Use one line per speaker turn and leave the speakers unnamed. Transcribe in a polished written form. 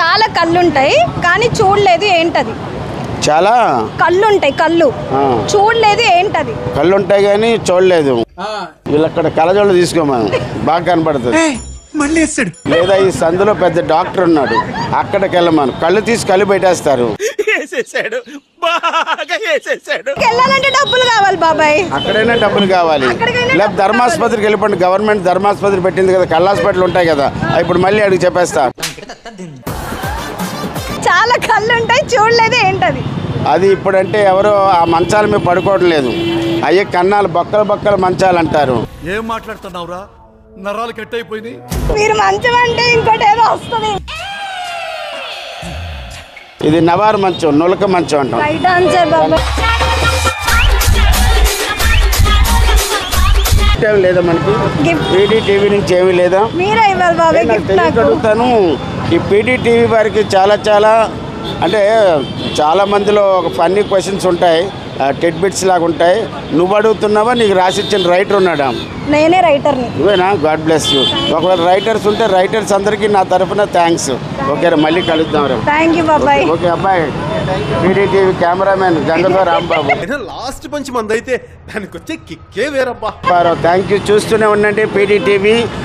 చాలా కళ్ళు ఉంటాయి కానీ చూడలేదు ఏంటది?
చాలా
కళ్ళు ఉంటాయి, కళ్ళు చూడలేదు ఏంటది?
కళ్ళు ఉంటాయి కానీ చూడలేదు. వీళ్ళక్కడ కళ్ళజోళ్ళు తీసుకోమను, బాగా కనపడుతుంది. లేదా ఈ సందులో పెద్ద డాక్టర్ ఉన్నాడు, అక్కడికి వెళ్ళమను, కళ్ళు తీసి కళ్ళు పెట్టేస్తారు.
వెళ్ళాలంటే డబ్బులు కావాలి బాబాయ్.
అక్కడైనా డబ్బులు కావాలి. లేదా ధర్మాసుపత్రికి వెళ్ళిపోండి, గవర్నమెంట్ ధర్మాసుపత్రి పెట్టింది కదా, కళ్ళ హాస్పిటల్ ఉంటాయి కదా, ఇప్పుడు మళ్ళీ అడిగి చెప్పేస్తా.
చాలా కళ్ళు ఉంటాయి చూడలేదు ఏంటది?
అది ఇప్పుడంటే ఎవరో ఆ మంచాల మీద పడుకోవడం లేదు, అయ్యే కన్నాలు బొక్కలు బొక్కలు మంచాలు అంటారు.
ఏం మాట్లాడుతున్నావురా, నరాలు కట్ అయిపోయింది.
మీరు మంచం అంటే ఇంకోటి ఏదో వస్తుంది.
ఇది నవారు మంచం, నులక మంచం అంటాం.
రైట్ ఆన్సర్ బాబాయ్.
లేదా మనకి పీడీ టీవీ నుంచి ఏమీ లేదా?
మీరే ఇవ్వాలి బాబాయ్ గిఫ్ట్. నాకు
అడుగుతాను, ఈ పీడీ టీవీ వారికి చాలా అంటే చాలా మందిలో ఒక ఫన్నీ క్వశ్చన్స్ ఉంటాయి, టెడ్ బిట్స్ లాగా ఉంటాయి. నువ్వు అడుగుతున్నావా, నీకు రాసిచ్చిన రైటర్ ఉన్నాడా?
నేనే రైటర్ని.
నువ్వేనా? God bless you. ఒకవేళ రైటర్స్ ఉంటే రైటర్స్ అందరికీ నా తరఫున థ్యాంక్స్. ఓకేరా, మళ్ళీ కలుద్దాం రా.
థ్యాంక్ యూ బాబాయ్.
ఓకే అబ్బాయి, పీడీ టీవీ కెమెరామెన్ గంగతో రాంబాబు.
లాస్ట్ పంచి మంది అయితే దానికి వచ్చే కిక్కే వేరబ్బా.
Thank you. చూస్తూనే ఉండండి పీడీ టీవీ.